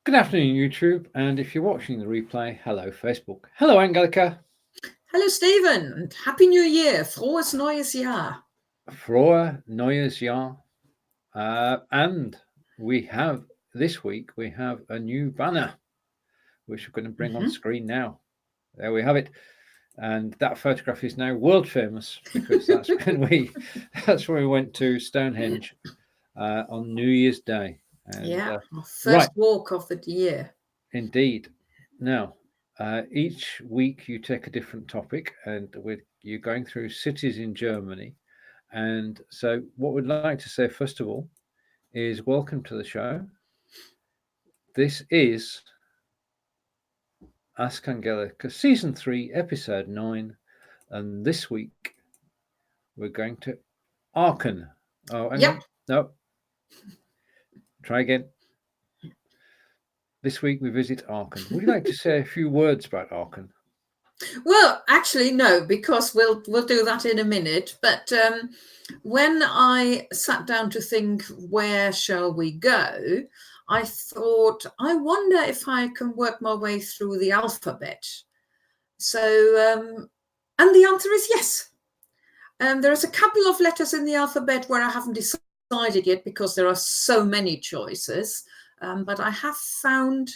Good afternoon, YouTube, and if you're watching the replay, hello, Facebook. Hello, Angelika. Hello, Stephen, and Happy New Year. Frohes neues Jahr. Frohe neues Jahr. And this week, we have a new banner, which we're going to bring on screen now. There we have it. And that photograph is now world famous because that's when we went to Stonehenge on New Year's Day. And, our first walk of the year. Indeed. Now, each week you take a different topic, and you're going through cities in Germany. And so, what we'd like to say first of all is welcome to the show. This is Ask Angelika, Season 3, Episode 9, and this week we're going to Aachen. Oh, hang on. No. Try again. This week we visit Aachen. Would you like to say a few words about Aachen? Well, actually, no, because we'll do that in a minute. But when I sat down to think, where shall we go? I thought, I wonder if I can work my way through the alphabet. So, and the answer is yes. There's a couple of letters in the alphabet where I haven't decided yet because there are so many choices. But I have found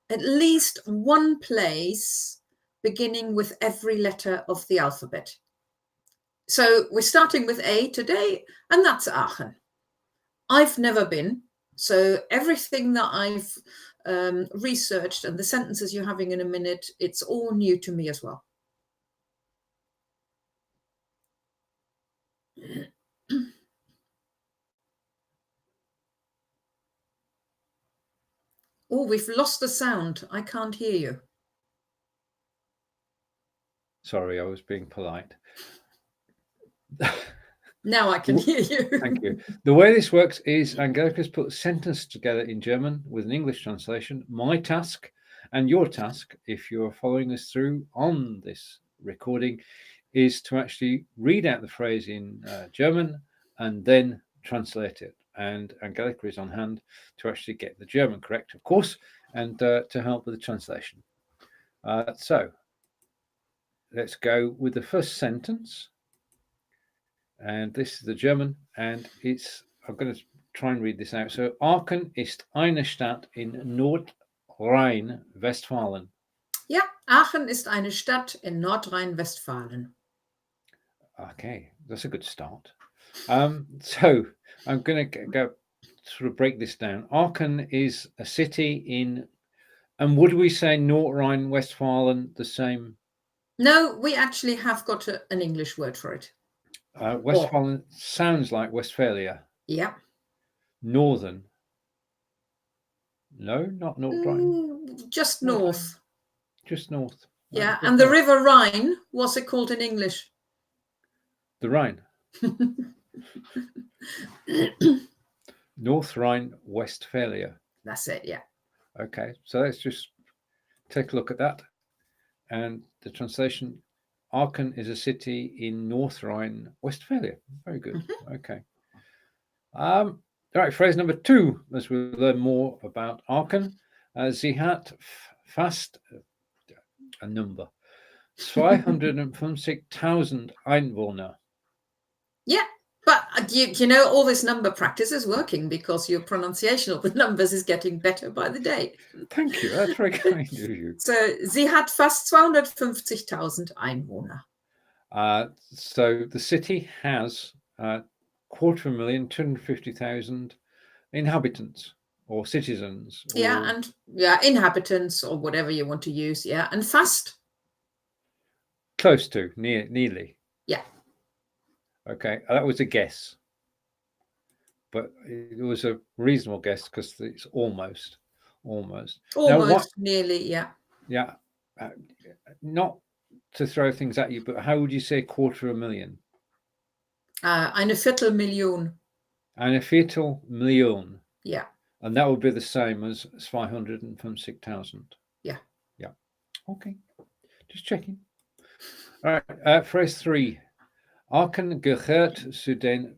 at least one place beginning with every letter of the alphabet. So we're starting with A today, and that's Aachen. I've never been, so everything that I've researched and the sentences you're having in a minute, it's all new to me as well. Oh, we've lost the sound. I can't hear you. Sorry, I was being polite. Now I can hear you. Thank you. The way this works is Angelika's put a sentence together in German with an English translation. My task and your task, if you're following us through on this recording, is to actually read out the phrase in German and then translate it. And Angelika is on hand to actually get the German correct, of course, and to help with the translation. So let's go with the first sentence. And this is the German, and I'm going to try and read this out. So, Aachen ist eine Stadt in Nordrhein-Westfalen. Ja, Aachen ist eine Stadt in Nordrhein-Westfalen. Okay, that's a good start. So, I'm going to go sort of break this down. Aachen is a city in, and would we say Nordrhein-Westfalen the same? No, we actually have got an English word for it. Westfalen sounds like Westphalia. Yeah. Northern. No, not Nordrhein. Just north. Just north. Yeah, and the River Rhine, what's it called in English? The Rhine. North Rhine-Westphalia. That's it, yeah. Okay, so let's just take a look at that. And the translation, Aachen is a city in North Rhine-Westphalia. Very good. Okay. All right, phrase number 2, as we learn more about Aachen. Sie hat fast a number, 250,000 Einwohner. Yeah, but you know, all this number practice is working because your pronunciation of the numbers is getting better by the day. Thank you, that's very kind of you. So, sie hat fast 250,000 Einwohner. So the city has 250,000 inhabitants or citizens. Inhabitants or whatever you want to use. Yeah, and fast. Close to, nearly. Yeah. Okay, that was a guess, but it was a reasonable guess because it's almost. Nearly, yeah. Yeah, not to throw things at you, but how would you say 250,000? Eine Viertelmillion. Eine Viertelmillion. Yeah. And that would be the same as 250,000. Yeah. Yeah. Okay. Just checking. All right. Phrase 3. Aachen gehört zu den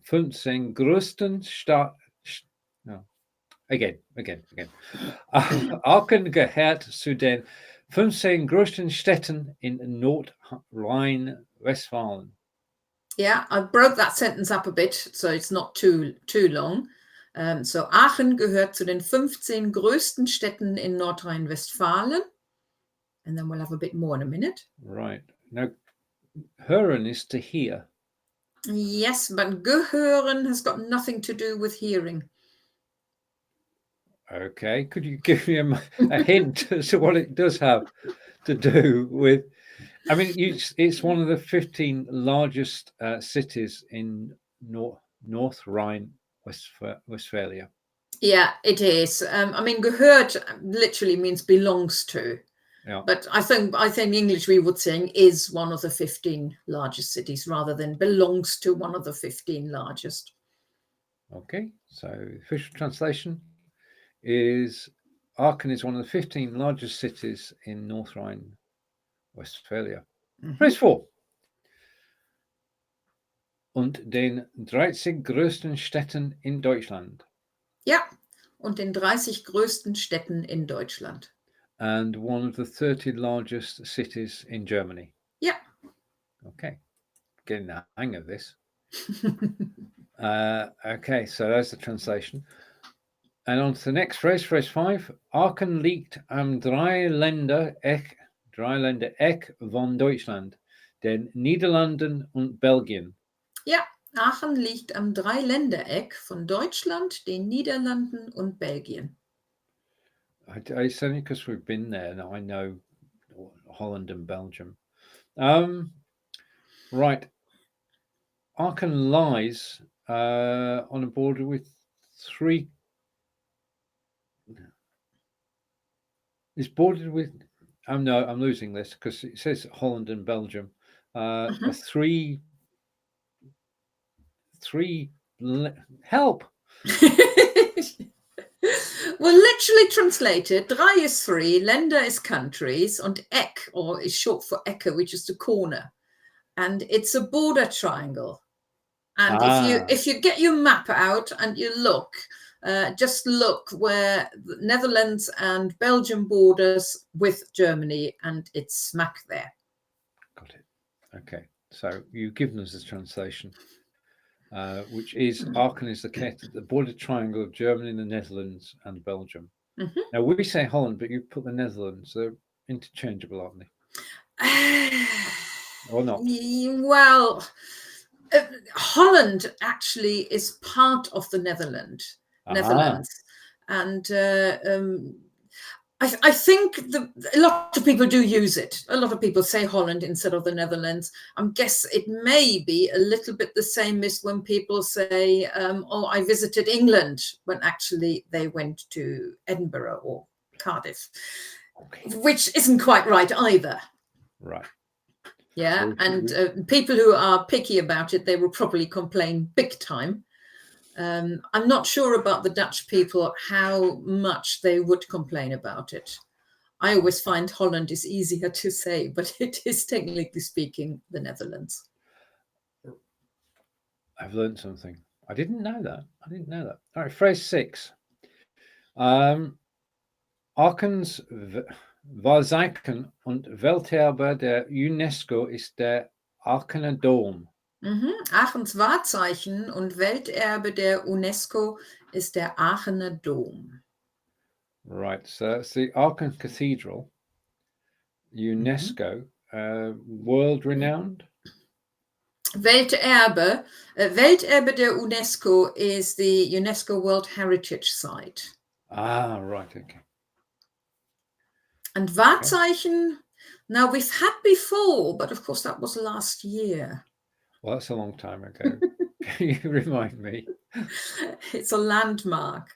15 größten Again. Aachen gehört zu den 15 größten Städten in Nordrhein-Westfalen. Yeah, I broke that sentence up a bit, so it's not too long. So Aachen gehört zu den 15 größten Städten in Nordrhein-Westfalen. And then we'll have a bit more in a minute. Right. Now, hören is to hear. Yes, but gehören has got nothing to do with hearing. Okay. Could you give me a hint as to what it does have to do with? I mean, it's one of the 15 largest cities in North Rhine-Westphalia. Yeah, it is. I mean, gehört literally means belongs to. Yeah. But I think in English we would say is one of the 15 largest cities rather than belongs to one of the 15 largest. Okay, so official translation is Aachen is one of the 15 largest cities in North Rhine-Westphalia. Phrase 4. Und den 30 größten Städten in Deutschland. Ja, und den 30 größten Städten in Deutschland. And one of the 30 largest cities in Germany. Yeah. Okay, getting the hang of this. Okay, so that's the translation. And on to the next phrase, phrase 5. Aachen liegt am Drei-Länder-Eck von Deutschland, den Niederlanden und Belgien. Ja, Aachen liegt am Drei-Länder-Eck von Deutschland, den Niederlanden und Belgien. It's only because we've been there and I know Holland and Belgium. Right. Aachen lies on a border with three. It's bordered with. No, I'm losing this because it says Holland and Belgium. Three. Help. Well, literally translated, drei is 3, Länder is countries, and Eck, or is short for Ecke, which is the corner. And it's a border triangle. And if you get your map out and you look, just look where the Netherlands and Belgium borders with Germany, and it's smack there. Got it. Okay, so you've given us the translation, which is Aachen is the border triangle of Germany, the Netherlands, and Belgium. Mm-hmm. Now we say Holland, but you put the Netherlands. They're interchangeable, aren't they? Or not? Well, Holland actually is part of the Netherlands, and I think a lot of people do use it. A lot of people say Holland instead of the Netherlands. I guess it may be a little bit the same as when people say, "Oh, I visited England," when actually they went to Edinburgh or Cardiff, which isn't quite right either. Right. Yeah, and people who are picky about it, they will probably complain big time. I'm not sure about the Dutch people, how much they would complain about it. I always find Holland is easier to say, but it is technically speaking the Netherlands. I've learned something. I didn't know that. All right, phrase 6. Aachens Wahrzeichen und Welterbe der UNESCO ist der Aachener Dom. Aachens Wahrzeichen und Welterbe der UNESCO ist der Aachener Dom. Right, so that's the Aachen Cathedral, UNESCO, world renowned. Welterbe der UNESCO is the UNESCO World Heritage Site. Right, okay. And Wahrzeichen, now we've had before, but of course that was last year. Well, that's a long time ago. Can you remind me? It's a landmark.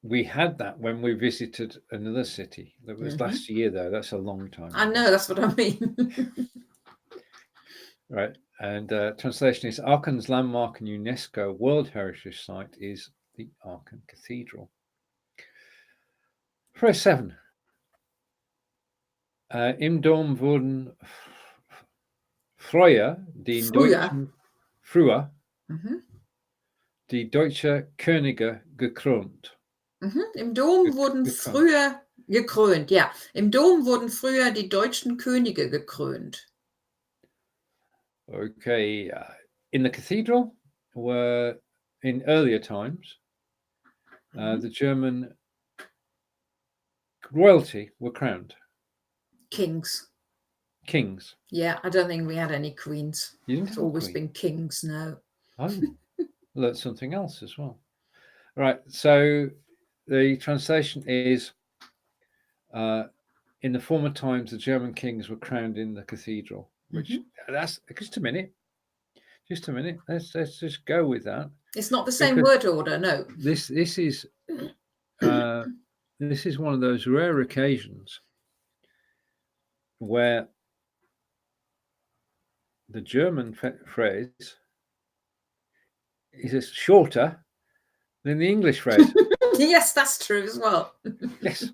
We had that when we visited another city. That was last year, though. That's a long time ago. I know, that's what I mean. Right. And translation is Aachen's landmark and UNESCO World Heritage Site is the Aachen Cathedral. Phrase 7. Im Dom wurden früher die deutsche Könige gekrönt. Im Dom wurden früher gekrönt, ja. Im Dom wurden früher die deutschen Könige gekrönt. Okay. In the cathedral were, in earlier times, the German royalty were crowned. Kings. Kings. Yeah, I don't think we had any queens. You didn't It's have a always queen? been kings now. Oh, learned something else as well. Right. So the translation is, in the former times, the German kings were crowned in the cathedral. Which that's just a minute. Just a minute. Let's just go with that. It's not the same word order, no. This is this is one of those rare occasions where the German phrase is shorter than the English phrase. Yes, that's true as well. Yes.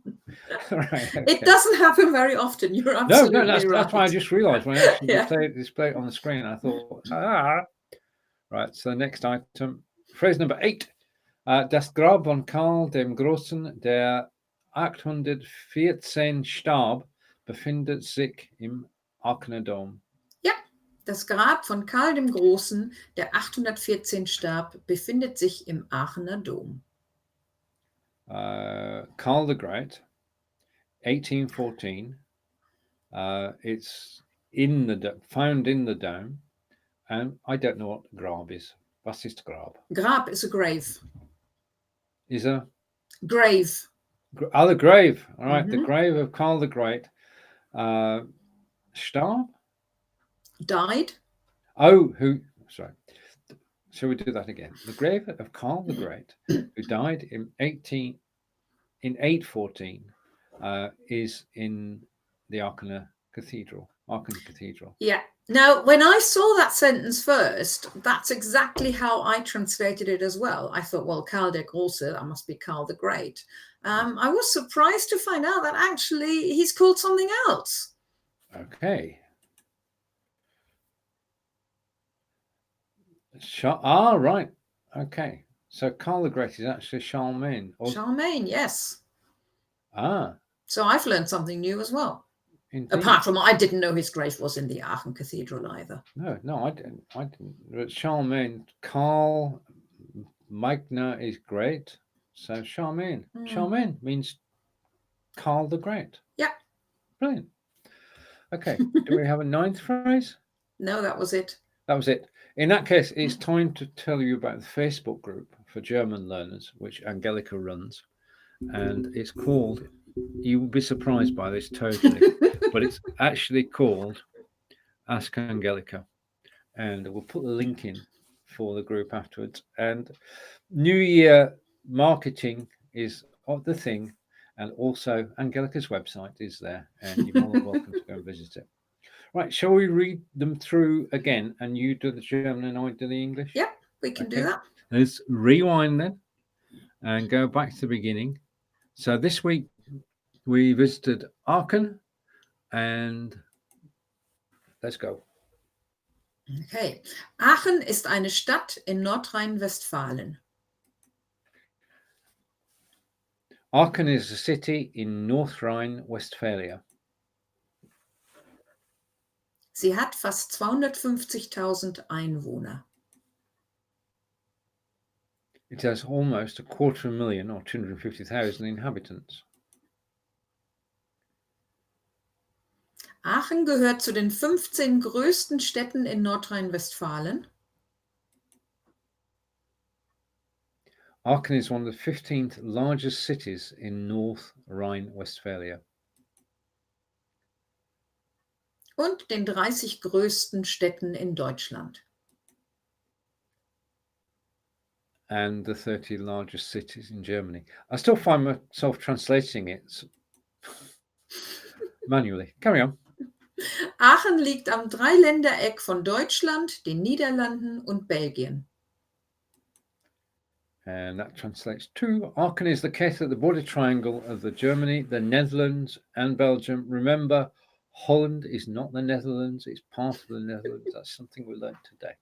Right, okay. It doesn't happen very often. You're absolutely no, that's why I just realised when I actually display it on the screen. I thought, Right, so next item, phrase number 8. Das Grab von Karl dem Großen, der 814 starb, befindet sich im Aachener Dom. Ja, das Grab von Karl dem Großen, der 814 starb, befindet sich im Aachener Dom. Karl the Great, 1814. It's found in the dome, and I don't know what grab is. Was ist Grab? Grab is a grave. Is a grave. The grave. All right, the grave of Karl the Great. Starb? Died. Oh, sorry. Shall we do that again? The grave of Karl the Great, who died in 814, is in the Aachen Cathedral. Yeah. Now, when I saw that sentence first, that's exactly how I translated it as well. I thought, well, Karl der Große, that must be Karl the Great. I was surprised to find out that actually he's called something else. Okay. Right. Okay. So Karl the Great is actually Charlemagne. Charlemagne, yes. So I've learned something new as well. Indeed. Apart from, I didn't know his grave was in the Aachen Cathedral either. No, I didn't. But Charlemagne, Karl Magna is great. So Charlemagne. Charlemagne means Karl the Great. Yeah. Brilliant. Okay. Do we have a 9th phrase? No, that was it. That was it. In that case, it's time to tell you about the Facebook group for German learners, which Angelika runs. And it's called, you will be surprised by this totally, but it's actually called Ask Angelika. And we'll put the link in for the group afterwards. And New Year marketing is the thing. And also Angelika's website is there. And you're more than welcome to go and visit it. Right, shall we read them through again? And you do the German and I do the English? Yep, we can do that. Let's rewind then and go back to the beginning. So this week we visited Aachen, and let's go. Okay. Aachen ist eine Stadt in Nordrhein-Westfalen. Aachen is a city in North Rhine-Westphalia. Sie hat fast 250.000 Einwohner. It has almost 250,000 or 250,000 inhabitants. Aachen gehört zu den 15 größten Städten in Nordrhein-Westfalen. Aachen is one of the 15th largest cities in North Rhine-Westphalia. Und den 30 größten Städten in Deutschland. And the 30 largest cities in Germany. I still find myself translating it manually. Carry on. Aachen liegt am Drei-Länder-Eck von Deutschland, den Niederlanden und Belgien. And that translates to Aachen is located at the border triangle of Germany, the Netherlands and Belgium. Remember, Holland is not the Netherlands, it's part of the Netherlands. That's something we learned today.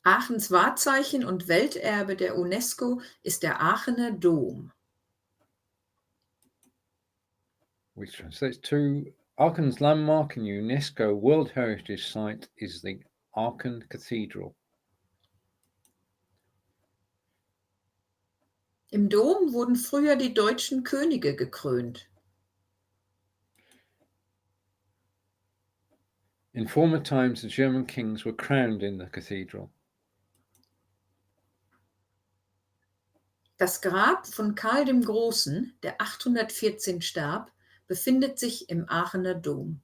Aachens Wahrzeichen und Welterbe der UNESCO ist der Aachener Dom. Which translates to Aachen's landmark and UNESCO World Heritage Site is the Aachen Cathedral. Im Dom wurden früher die deutschen Könige gekrönt. In former times, the German kings were crowned in the cathedral. Das Grab von Karl dem Großen, der 814 starb, befindet sich im Aachener Dom.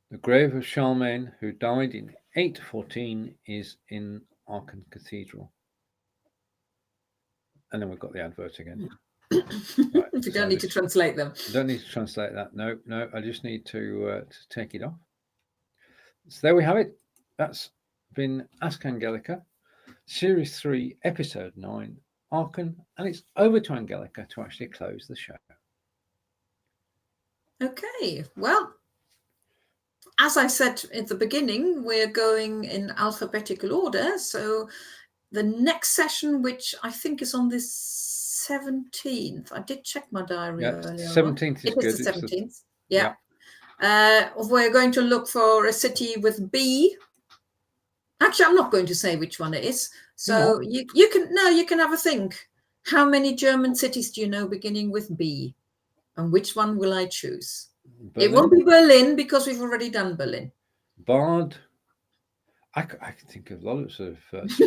The grave of Charlemagne, who died in 814, is in Aachen Cathedral. And then we've got the advert again. Right, you don't need to translate them. Don't need to translate that. No, I just need to take it off. So there we have it. That's been Ask Angelika, Series 3, Episode 9, Aachen, and it's over to Angelika to actually close the show. Okay, well, as I said at the beginning, we're going in alphabetical order. So the next session, which I think is on the 17th, I did check my diary earlier. 17th is good. It is the 17th. Yeah. We're going to look for a city with B. Actually, I'm not going to say which one it is. So you can have a think. How many German cities do you know beginning with B? And which one will I choose? Berlin? It won't be Berlin because we've already done Berlin. Bard. I can think of lots of spas.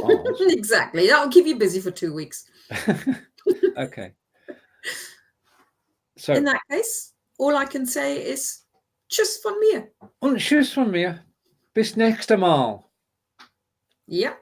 Exactly. That'll keep you busy for 2 weeks. Okay. So in that case, all I can say is tschüss von mir. Und tschüss von mir. Bis nächste Mal. Ja.